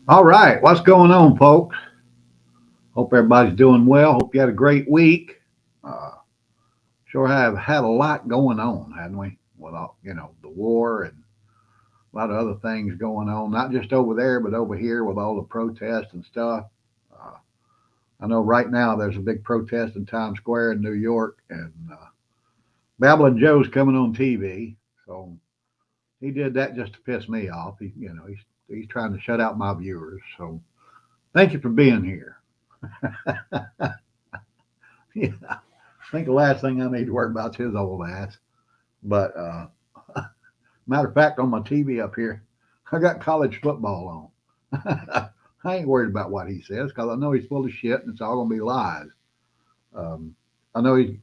All right, what's going on, folks? Hope everybody's doing well. Hope you had a great week. Uh, sure have had a lot going on, hadn't we? With all, the war and a lot of other things going on, not just over there, but over here with all the protests and stuff. Uh, I know right now there's a big protest in Times Square in New York, and Babylon Joe's coming on TV. So he did that just to piss me off. He's trying to shut out my viewers. So thank you for being here. Yeah. I think the last thing I need to worry about is his old ass. But matter of fact, on my TV up here, I got college football on. I ain't worried about what he says because I know he's full of shit and it's all going to be lies. Um, I know he's.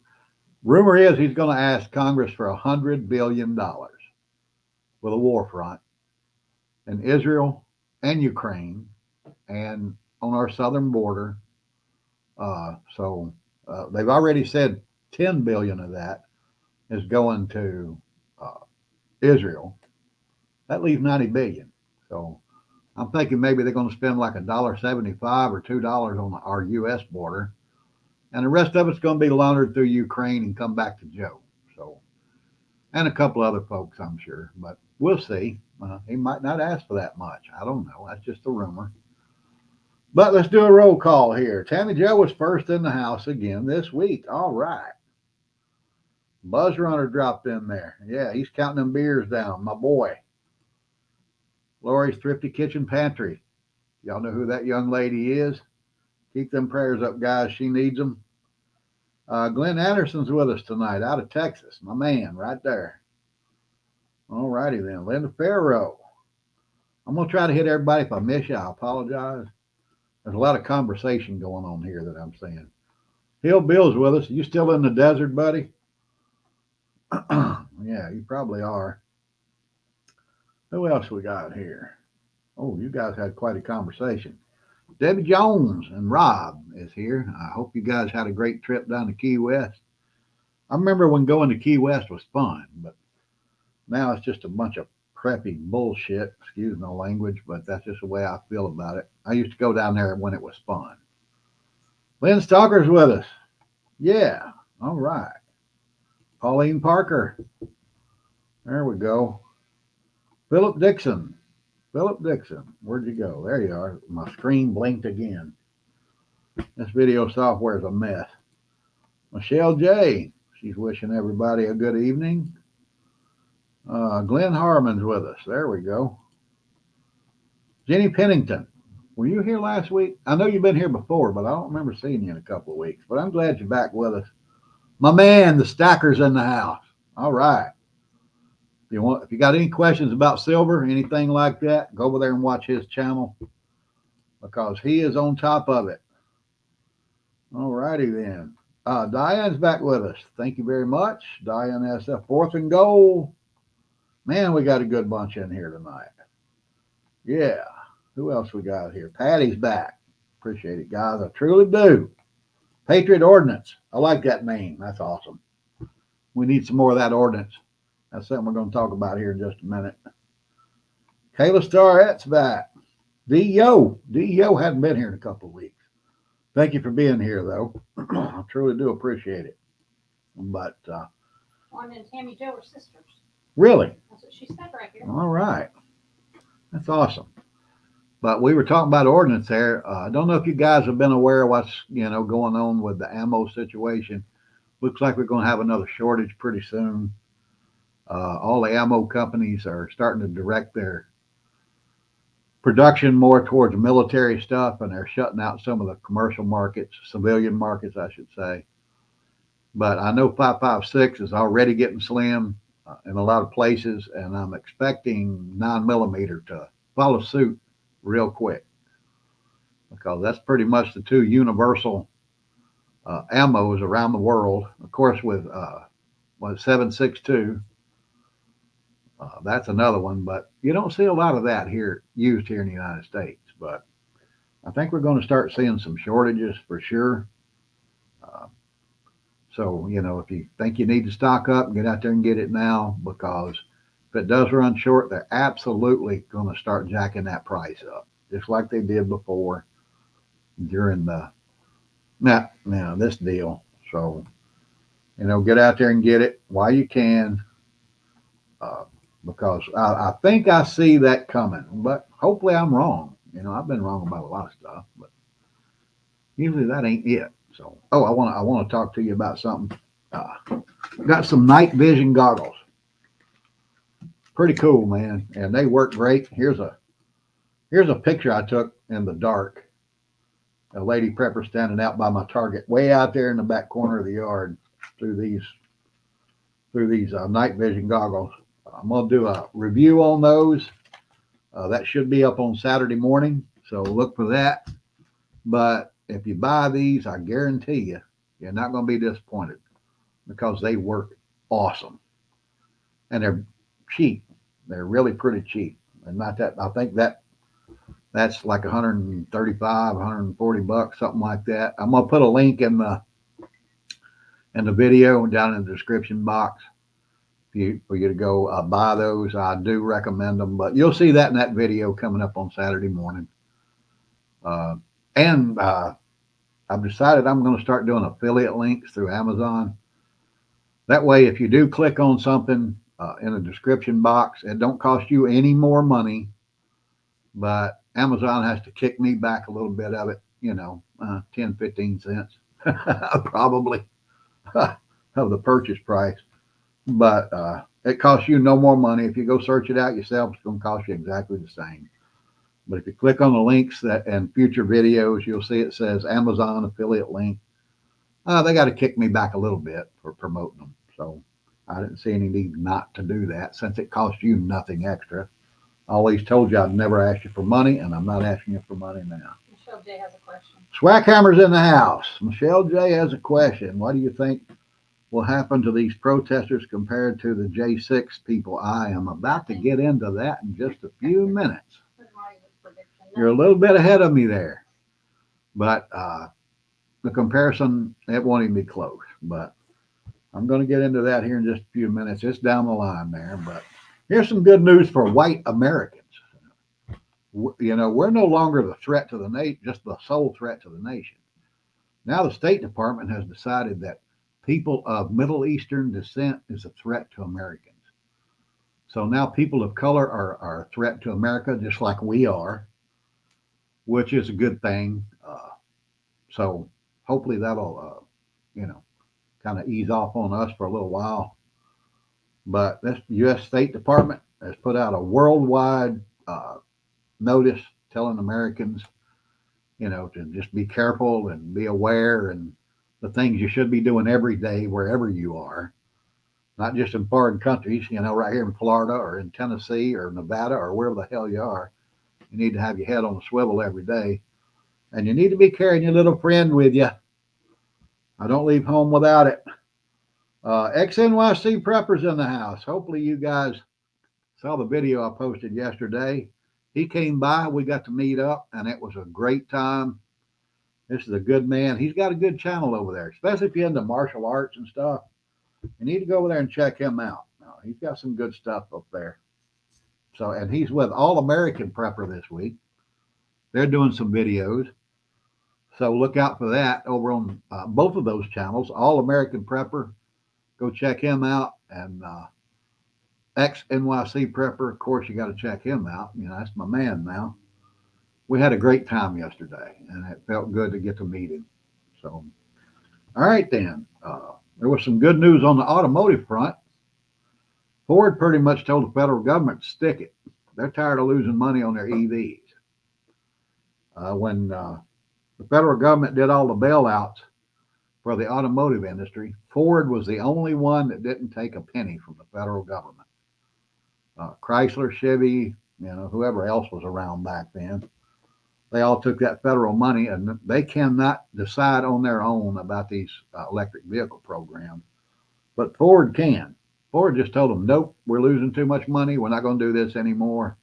Rumor is he's going to ask Congress for $100 billion with a war front in Israel and Ukraine and on our southern border. So they've already said 10 billion of that is going to uh, Israel. That leaves 90 billion. So I'm thinking maybe they're going to spend like $1.75 or $2 on our U.S. border, and the rest of it's going to be laundered through Ukraine and come back to Joe. So and a couple other folks, I'm sure, but we'll see. He might not ask for that much. I don't know. That's just a rumor. But let's do a roll call here. Tammy Joe was first in the house again this week. All right. Buzz Runner dropped in there. Yeah, he's counting them beers down. My boy. Lori's Thrifty Kitchen Pantry. Y'all know who that young lady is? Keep them prayers up, guys. She needs them. Glenn Anderson's with us tonight out of Texas. My man right there. All righty then. Linda Farrow. I'm going to try to hit everybody. If I miss you, I apologize. There's a lot of conversation going on here that I'm saying. Hill Bill's with us. You still in the desert, buddy? Yeah, you probably are. Who else we got here? Oh, you guys had quite a conversation. Debbie Jones and Rob is here. I hope you guys had a great trip down to Key West. I remember when going to Key West was fun, but now it's just a bunch of preppy bullshit. Excuse my language, but that's just the way I feel about it. I used to go down there when it was fun. Lynn Stalker's with us. Yeah, all right. Pauline Parker. There we go. Philip Dixon. Philip Dixon. Where'd you go? There you are. My screen blinked again. This video software is a mess. Michelle J. She's wishing everybody a good evening. Glenn Harmon's with us. There we go. Jenny Pennington. Were you here last week? I know you've been here before, but I don't remember seeing you in a couple of weeks. But I'm glad you're back with us. My man, the Stacker's in the house. All right. If you got any questions about silver, anything like that, go over there and watch his channel because he is on top of it. All righty then. Diane's back with us. Thank you very much. Diane SF, fourth and goal. Man, we got a good bunch in here tonight. Yeah. Who else we got here? Patty's back. Appreciate it, guys. I truly do. Patriot Ordnance. I like that name. That's awesome. We need some more of that ordnance. That's something we're going to talk about here in just a minute. Kayla Starrett's back. D.O. D.O. hadn't been here in a couple of weeks. Thank you for being here, though. I truly do appreciate it. But, Wanda and Tammy Joe are sisters. Really? That's what she said right here. All right. That's awesome. But we were talking about ordnance there. I don't know if you guys have been aware of what's going on with the ammo situation. Looks like we're going to have another shortage pretty soon. All the ammo companies are starting to direct their production more towards military stuff, and they're shutting out some of the commercial markets, civilian markets, I should say. But I know 5.56 is already getting slim in a lot of places, and I'm expecting 9mm to follow suit real quick because that's pretty much the two universal ammos around the world. Of course, with 7.62. That's another one, but you don't see a lot of that here used here in the United States. But I think we're going to start seeing some shortages for sure. So, if you think you need to stock up, get out there and get it now because if it does run short, they're absolutely going to start jacking that price up. just like they did before during the this deal. So, get out there and get it while you can, uh, because I think I see that coming, but hopefully I'm wrong. I've been wrong about a lot of stuff, but usually that ain't it. So, I want to talk to you about something. Got some night vision goggles. Pretty cool, man, and they work great. Here's a picture I took in the dark. A lady prepper standing out by my target, way out there in the back corner of the yard, through these night vision goggles. I'm gonna do a review on those. That should be up on Saturday morning, so look for that. But if you buy these, I guarantee you're not gonna be disappointed because they work awesome and they're cheap. They're really pretty cheap, and not that I think that's like 135, 140 bucks, something like that. I'm gonna put a link in the video down in the description box for you to go buy those. I do recommend them, but you'll see that in that video coming up on Saturday morning. And I've decided I'm going to start doing affiliate links through Amazon. That way, if you do click on something in the description box, it don't cost you any more money, but Amazon has to kick me back a little bit of it, 10, 15 cents, probably, of the purchase price. But it costs you no more money. If you go search it out yourself, it's going to cost you exactly the same. But if you click on the links and future videos, you'll see it says Amazon affiliate link. They got to kick me back a little bit for promoting them. So I didn't see any need not to do that since it costs you nothing extra. I always told you I'd never ask you for money, and I'm not asking you for money now. Michelle J has a question. Swackhammer's in the house. Michelle J has a question. What do you think will happen to these protesters compared to the J6 people? I am about to get into that in just a few minutes. You're a little bit ahead of me there, but the comparison, it won't even be close. But I'm going to get into that here in just a few minutes. It's down the line there, but here's some good news for white Americans. We're no longer the threat to the nation, just the sole threat to the nation. Now the State Department has decided that people of Middle Eastern descent is a threat to Americans. So now people of color are a threat to America, just like we are, which is a good thing. So hopefully that'll, kind of ease off on us for a little while. But this U.S. State Department has put out a worldwide notice telling Americans, to just be careful and be aware and the things you should be doing every day wherever you are, not just in foreign countries, right here in Florida or in Tennessee or Nevada or wherever the hell you are. You need to have your head on a swivel every day, and you need to be carrying your little friend with you. I don't leave home without it. XNYYC preppers in the house. Hopefully you guys saw the video I posted yesterday. He came by, we got to meet up, and it was a great time. This is a good man. He's got a good channel over there, especially if you're into martial arts and stuff. You need to go over there and check him out. He's got some good stuff up there. So, and he's with All American Prepper this week. They're doing some videos. So look out for that over on both of those channels. All American Prepper, go check him out. And XNYYC Prepper, of course, you got to check him out. That's my man now. We had a great time yesterday, and it felt good to get to meet him. So, all right then. There was some good news on the automotive front. Ford pretty much told the federal government to stick it. They're tired of losing money on their EVs. When the federal government did all the bailouts for the automotive industry, Ford was the only one that didn't take a penny from the federal government. Chrysler, Chevy, whoever else was around back then, they all took that federal money, and they cannot decide on their own about these electric vehicle programs. But Ford can. Ford just told them, nope, we're losing too much money. We're not going to do this anymore.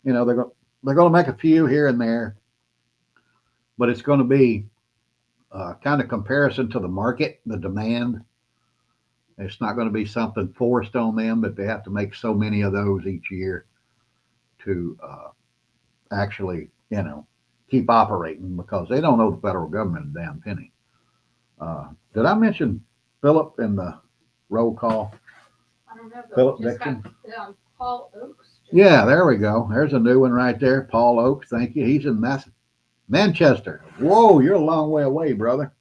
They're going to make a few here and there, but it's going to be kind of comparison to the market, the demand. It's not going to be something forced on them that they have to make so many of those each year to actually, keep operating because they don't owe the federal government a damn penny. Did I mention Philip in the roll call? I don't know, but Philip we just Dixon? got, Paul Oakes. Yeah, there we go. There's a new one right there. Paul Oakes, thank you. He's in Manchester. Whoa, you're a long way away, brother.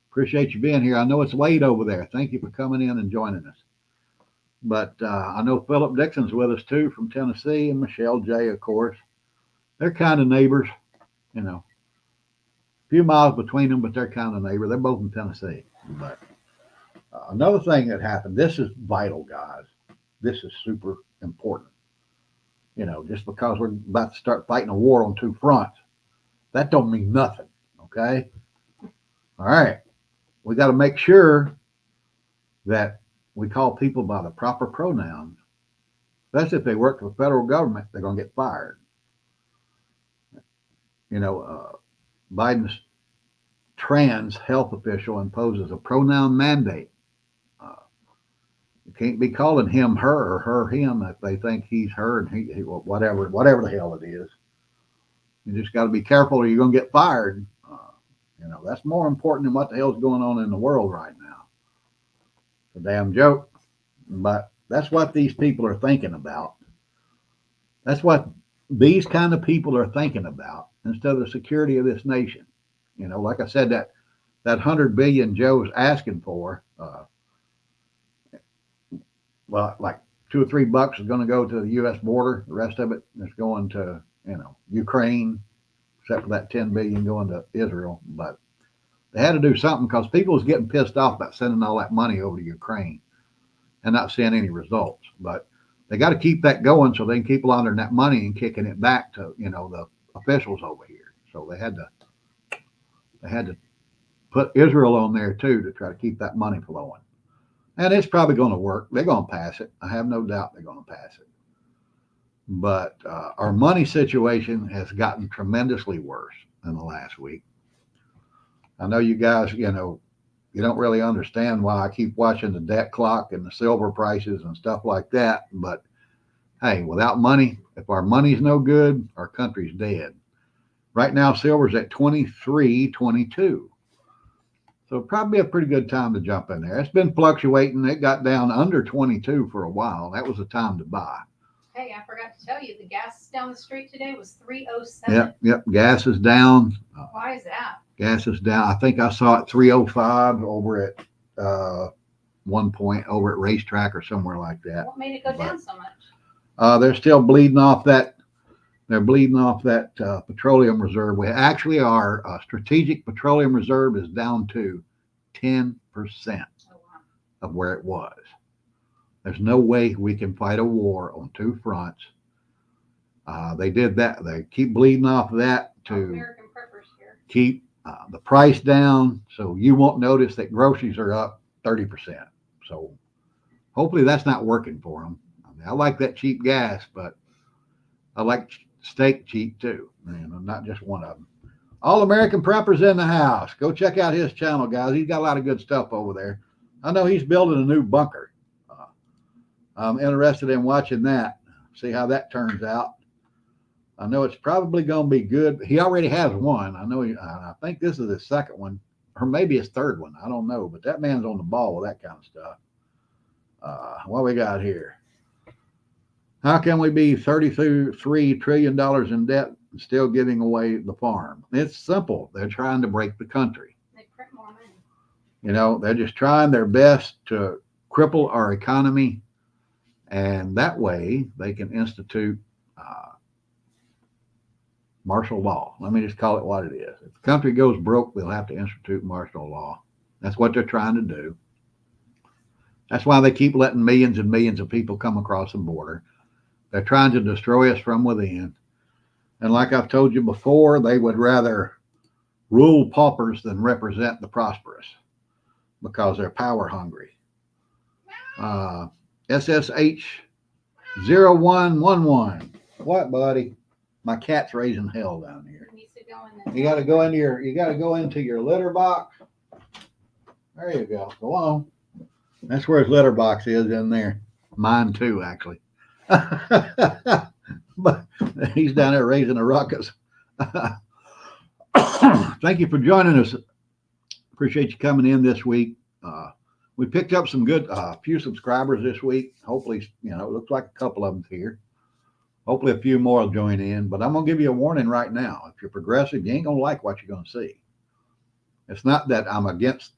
Appreciate you being here. I know it's late over there. Thank you for coming in and joining us. But I know Philip Dixon's with us too from Tennessee, and Michelle J, of course. They're kind of neighbors, a few miles between them, but they're kind of neighbors. They're both in Tennessee. But another thing that happened, this is vital, guys. This is super important. Just because we're about to start fighting a war on two fronts, that don't mean nothing, okay? All right. We got to make sure that we call people by the proper pronouns. That's if they work for the federal government, they're going to get fired. Biden's trans health official imposes a pronoun mandate. You can't be calling him her or her him if they think he's her and he whatever the hell it is. You just got to be careful or you're going to get fired. That's more important than what the hell's going on in the world right now. It's a damn joke, but that's what these people are thinking about. That's what these kind of people are thinking about instead of the security of this nation. Like I said, that 100 billion Joe's asking for, like $2 or $3 is going to go to the U.S. border. The rest of it is going to, Ukraine, except for that 10 billion going to Israel. But they had to do something because people was getting pissed off about sending all that money over to Ukraine and not seeing any results. But they got to keep that going so they can keep laundering that money and kicking it back to, the officials over here. So they had to put Israel on there too to try to keep that money flowing. And it's probably going to work. They're going to pass it. I have no doubt they're going to pass it. But our money situation has gotten tremendously worse in the last week. I know you guys, you don't really understand why I keep watching the debt clock and the silver prices and stuff like that. But hey, without money, if our money's no good, our country's dead. Right now, silver's at 23.22. So probably a pretty good time to jump in there. It's been fluctuating. It got down under 22 for a while. That was the time to buy. Hey, I forgot to tell you, the gas down the street today was $3.07. Yep. Gas is down. Why is that? Gas is down. I think I saw it 305 over at one point over at Racetrack or somewhere like that. What made it go down so much? They're still bleeding off that. They're bleeding off that petroleum reserve. Our strategic petroleum reserve is down to 10% of where it was. There's no way we can fight a war on two fronts. They did that. They keep bleeding off of that to keep the price down. So you won't notice that groceries are up 30%. So hopefully that's not working for them. I like that cheap gas, but I like steak cheap too. Man, I'm not just one of them. All American Preppers in the house. Go check out his channel, guys. He's got a lot of good stuff over there. I know he's building a new bunker. I'm interested in watching that. See how that turns out. I know it's probably going to be good. He already has one. I think this is his second one, or maybe his third one. I don't know, but that man's on the ball with that kind of stuff. What we got here? How can we be $33 trillion in debt and still giving away the farm? It's simple. They're trying to break the country. They print more money. They're just trying their best to cripple our economy. And that way they can institute martial law. Let me just call it what it is. If the country goes broke, they'll have to institute martial law. That's what they're trying to do. That's why they keep letting millions and millions of people come across the border. They're trying to destroy us from within. And like I've told you before, they would rather rule paupers than represent the prosperous because they're power hungry. SSH 0111. What, buddy? My cat's raising hell down here. You gotta go into your litter box. There you go. Go on. That's where his litter box is in there. Mine too, actually. But he's down there raising a ruckus. Thank you for joining us. Appreciate you coming in this week. We picked up some good, few subscribers this week. Hopefully, it looks like a couple of them here. Hopefully, a few more will join in. But I'm going to give you a warning right now. If you're progressive, you ain't going to like what you're going to see. It's not that I'm against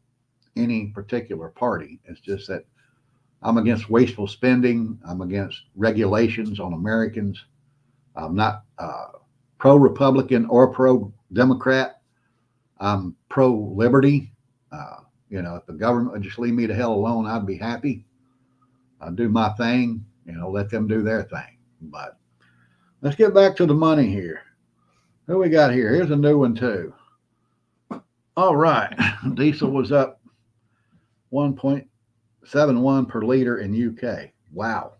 any particular party. It's just that I'm against wasteful spending. I'm against regulations on Americans. I'm not pro-Republican or pro-Democrat. I'm pro-liberty. If the government would just leave me the hell alone, I'd be happy. I'd do my thing, let them do their thing. But let's get back to the money here. Who we got here? Here's a new one too. All right. Diesel was up 1.71 per liter in UK. Wow.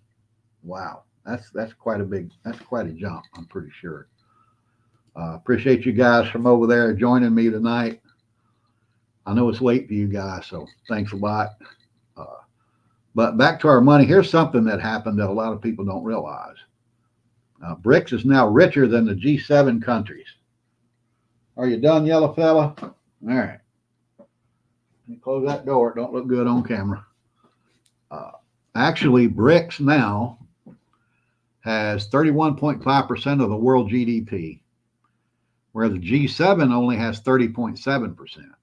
That's quite a jump, I'm pretty sure. Appreciate you guys from over there joining me tonight. I know it's late for you guys, so thanks a lot. But back to our money. Here's something that happened that a lot of people don't realize. BRICS is now richer than the G7 countries. Are you done, yellow fella? All right. Let me close that door. It don't look good on camera. Actually, BRICS now has 31.5% of the world GDP, where the G7 only has 30.7%.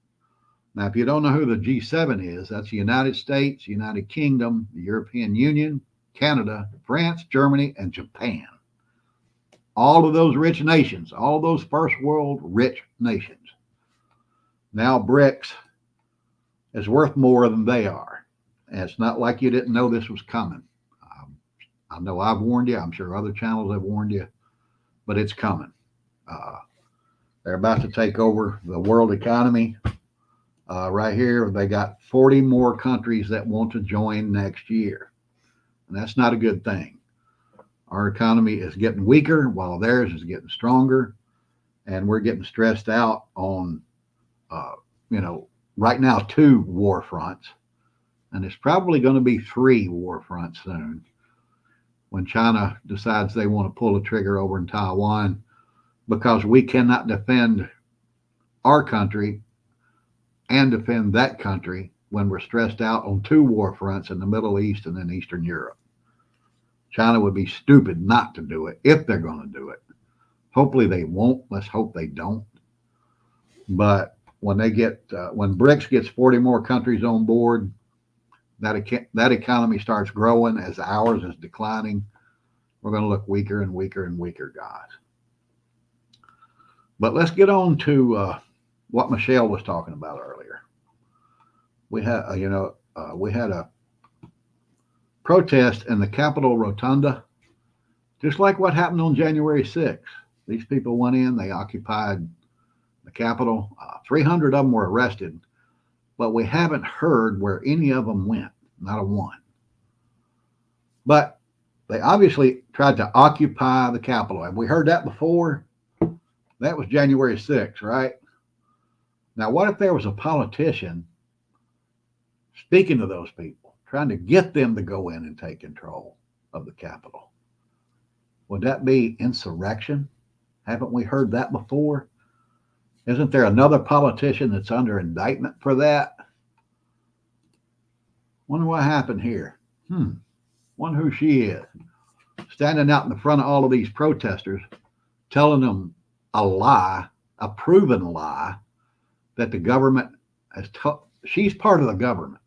Now, if you don't know who the G7 is, that's the United States, United Kingdom, the European Union, Canada, France, Germany, and Japan. All of those rich nations, all those first world rich nations. Now BRICS is worth more than they are. And it's not like you didn't know this was coming. I know I've warned you. I'm sure other channels have warned you, but it's coming. They're about to take over the world economy. Right here, they got 40 more countries that want to join next year. And that's not a good thing. Our economy is getting weaker while theirs is getting stronger. And we're getting stressed out on, right now, 2 war fronts. And it's probably going to be 3 war fronts soon when China decides they want to pull the trigger over in Taiwan, because we cannot defend our country and defend that country when we're stressed out on 2 war fronts in the Middle East and in Eastern Europe. China would be stupid not to do it if they're going to do it. Hopefully they won't. Let's hope they don't. But when when BRICS gets 40 more countries on board, that economy starts growing as ours is declining. We're going to look weaker and weaker and weaker, guys. But let's get on to what Michelle was talking about earlier. We had a protest in the Capitol Rotunda, just like what happened on January 6th. These people went in, they occupied the Capitol. 300 of them were arrested, but we haven't heard where any of them went, not a one. But they obviously tried to occupy the Capitol. Have we heard that before? That was January 6th, right? Now, what if there was a politician speaking to those people, trying to get them to go in and take control of the Capitol? Would that be insurrection? Haven't we heard that before? Isn't there another politician that's under indictment for that? Wonder what happened here. Wonder who she is. Standing out in the front of all of these protesters, telling them a lie, a proven lie, that the government has she's part of the government.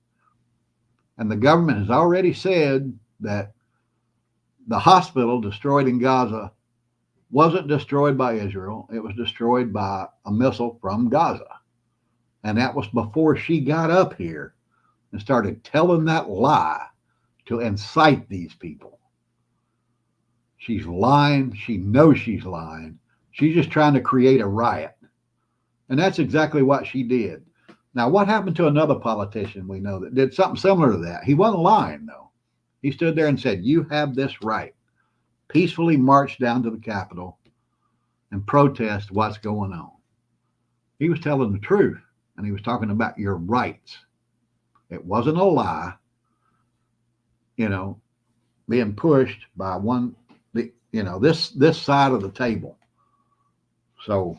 And the government has already said that the hospital destroyed in Gaza wasn't destroyed by Israel. It was destroyed by a missile from Gaza. And that was before she got up here and started telling that lie to incite these people. She's lying. She knows she's lying. She's just trying to create a riot. And that's exactly what she did. Now, what happened to another politician we know that did something similar to that? He wasn't lying, though. He stood there and said, "You have this right." Peacefully marched down to the Capitol and protest what's going on. He was telling the truth, and he was talking about your rights. It wasn't a lie, being pushed by this side of the table. So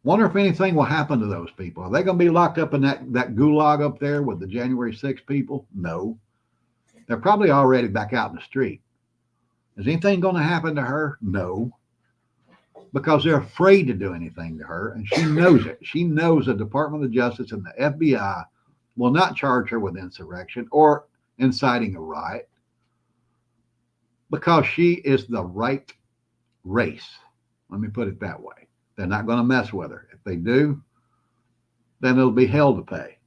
wonder if anything will happen to those people. Are they going to be locked up in that gulag up there with the January 6th people? No. They're probably already back out in the street. Is anything going to happen to her? No. Because they're afraid to do anything to her, and she knows it. She knows the Department of Justice and the FBI will not charge her with insurrection or inciting a riot because she is the right race. Let me put it that way. They're not going to mess with her. If they do, then it'll be hell to pay.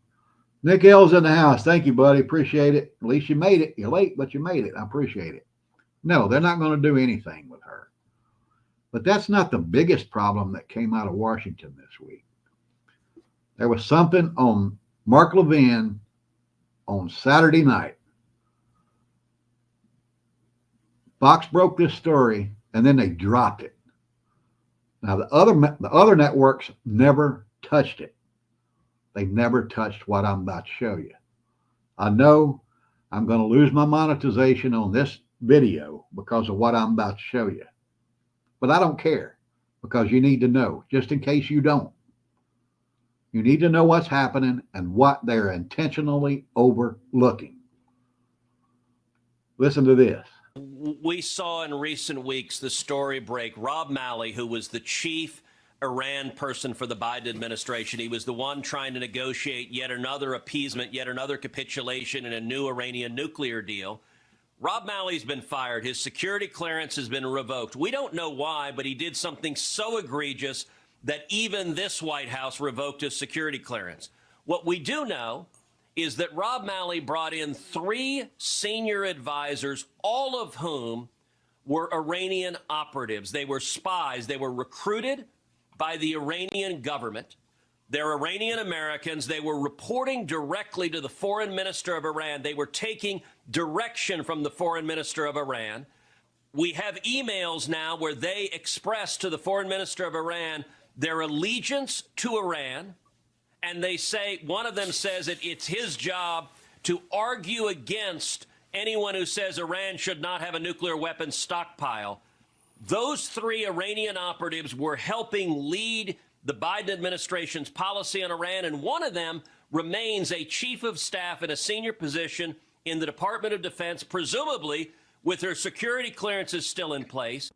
Nick L's in the house. Thank you, buddy. Appreciate it. At least you made it. You're late, but you made it. I appreciate it. No, they're not going to do anything with her. But that's not the biggest problem that came out of Washington this week. There was something on Mark Levin on Saturday night. Fox broke this story, and then they dropped it. Now, the other networks never touched it. They never touched what I'm about to show you. I know I'm going to lose my monetization on this video because of what I'm about to show you. But I don't care because you need to know, just in case you don't. You need to know what's happening and what they're intentionally overlooking. Listen to this. We saw in recent weeks the story break. Rob Malley, who was the chief Iran person for the Biden administration, he was the one trying to negotiate yet another appeasement, yet another capitulation in a new Iranian nuclear deal. Rob Malley's been fired. His security clearance has been revoked. We don't know why, but he did something so egregious that even this White House revoked his security clearance. What we do know is that Rob Malley brought in 3 senior advisors, all of whom were Iranian operatives. They were spies. They were recruited by the Iranian government. They're Iranian Americans. They were reporting directly to the foreign minister of Iran. They were taking direction from the foreign minister of Iran. We have emails now where they express to the foreign minister of Iran their allegiance to Iran. And they say, one of them says that it's his job to argue against anyone who says Iran should not have a nuclear weapons stockpile. Those 3 Iranian operatives were helping lead the Biden administration's policy on Iran, and one of them remains a chief of staff in a senior position in the Department of Defense, presumably with her security clearances still in place.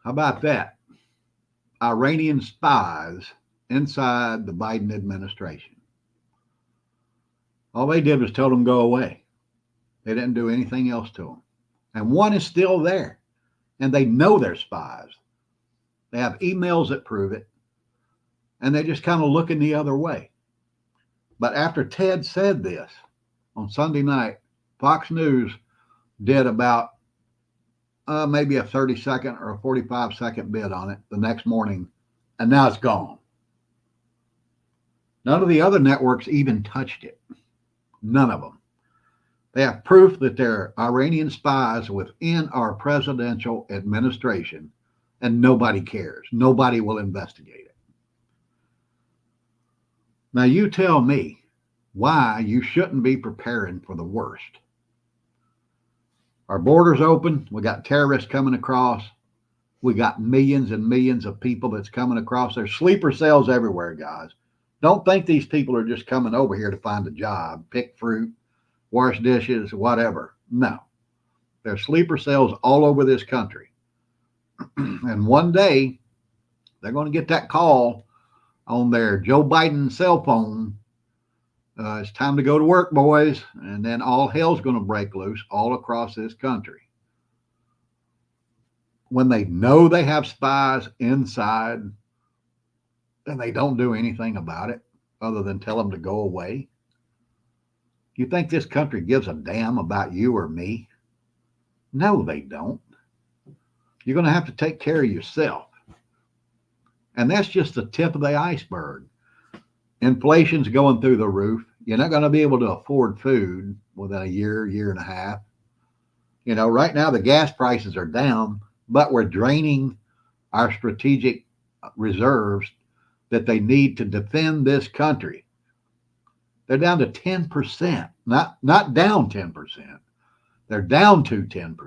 How about that? Iranian spies inside the Biden administration. All they did was tell them go away. They didn't do anything else to them. And one is still there, and they know they're spies. They have emails that prove it, and they're just kind of looking the other way. But after Ted said this on Sunday night, Fox News did about maybe a 30-second or a 45-second bit on it the next morning, and now it's gone. None of the other networks even touched it. None of them. They have proof that they're Iranian spies within our presidential administration, and nobody cares. Nobody will investigate it. Now you tell me why you shouldn't be preparing for the worst. Our borders open. We got terrorists coming across. We got millions and millions of people that's coming across. There's sleeper cells everywhere, guys. Don't think these people are just coming over here to find a job, pick fruit, wash dishes, whatever. No. There's sleeper cells all over this country. And one day, they're going to get that call on their Joe Biden cell phone. It's time to go to work, boys. And then all hell's going to break loose all across this country. When they know they have spies inside, and they don't do anything about it other than tell them to go away. You think this country gives a damn about you or me? No, they don't. You're going to have to take care of yourself. And that's just the tip of the iceberg. Inflation's going through the roof. You're not going to be able to afford food within a year, year and a half. You know, right now the gas prices are down, but we're draining our strategic reserves that they need to defend this country. They're down to 10%, not down 10%. They're down to 10%.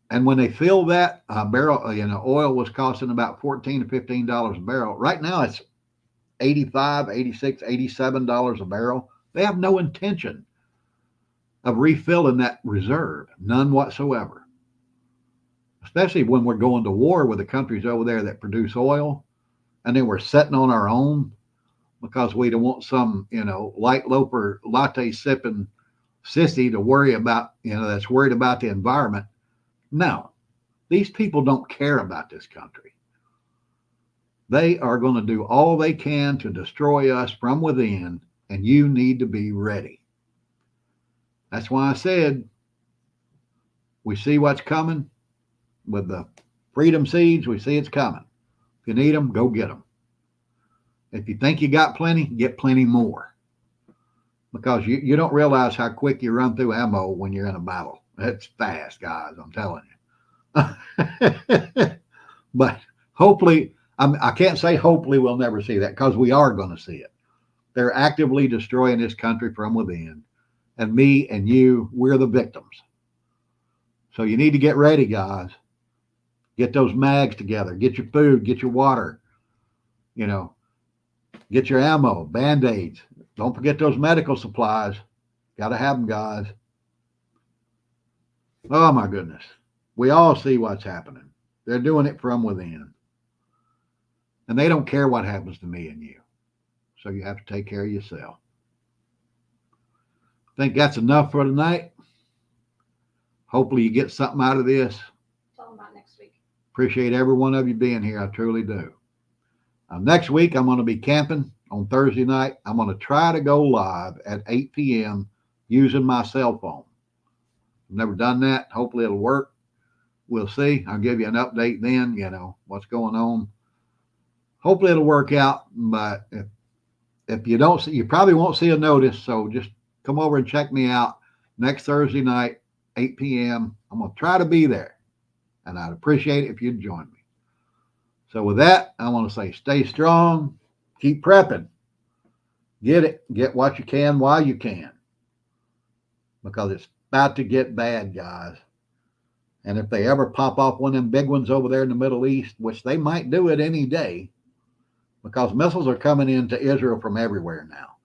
And when they filled that barrel, oil was costing about $14 to $15 a barrel. Right now it's $85, $86, $87 a barrel. They have no intention of refilling that reserve, none whatsoever. Especially when we're going to war with the countries over there that produce oil, and then we're sitting on our own because we don't want some, light loafer, latte sipping sissy to worry about, that's worried about the environment. No, these people don't care about this country. They are going to do all they can to destroy us from within, and you need to be ready. That's why I said we see what's coming with the freedom seeds. We see it's coming. If you need them, go get them. If you think you got plenty, get plenty more. Because you don't realize how quick you run through ammo when you're in a battle. It's fast, guys, I'm telling you. But hopefully, I can't say hopefully we'll never see that, because we are going to see it. They're actively destroying this country from within. And me and you, we're the victims. So you need to get ready, guys. Get those mags together. Get your food. Get your water. Get your ammo, Band-Aids. Don't forget those medical supplies. Got to have them, guys. Oh, my goodness. We all see what's happening. They're doing it from within. And they don't care what happens to me and you. So you have to take care of yourself. I think that's enough for tonight. Hopefully you get something out of this. Tell them about next week. Appreciate every one of you being here. I truly do. Next week, I'm going to be camping on Thursday night. I'm going to try to go live at 8 p.m. using my cell phone. I've never done that. Hopefully it'll work. We'll see. I'll give you an update then, what's going on. Hopefully it'll work out. But if you don't see, you probably won't see a notice. So just come over and check me out next Thursday night, 8 p.m. I'm going to try to be there. And I'd appreciate it if you'd join me. So with that, I want to say stay strong, keep prepping, get what you can while you can, because it's about to get bad, guys. And if they ever pop off one of them big ones over there in the Middle East, which they might do it any day, because missiles are coming into Israel from everywhere now.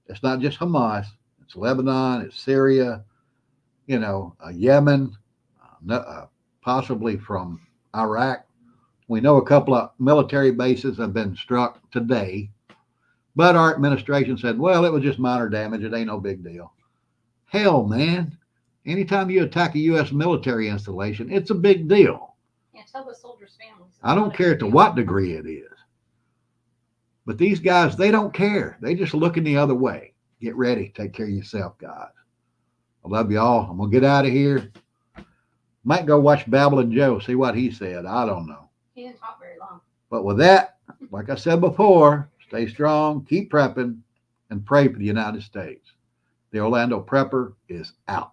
It's not just Hamas, it's Lebanon, it's Syria, Yemen, possibly from Iraq. We know a couple of military bases have been struck today, but our administration said, well, it was just minor damage. It ain't no big deal. Hell, man. Anytime you attack a U.S. military installation, it's a big deal. Yeah, tell the soldiers' families. I don't care to what degree it is. But these guys, they don't care. They just looking the other way. Get ready. Take care of yourself, guys. I love you all. I'm going to get out of here. Might go watch Babylon Joe, see what he said. I don't know. He didn't talk very long. But with that, like I said before, stay strong, keep prepping, and pray for the United States. The Orlando Prepper is out.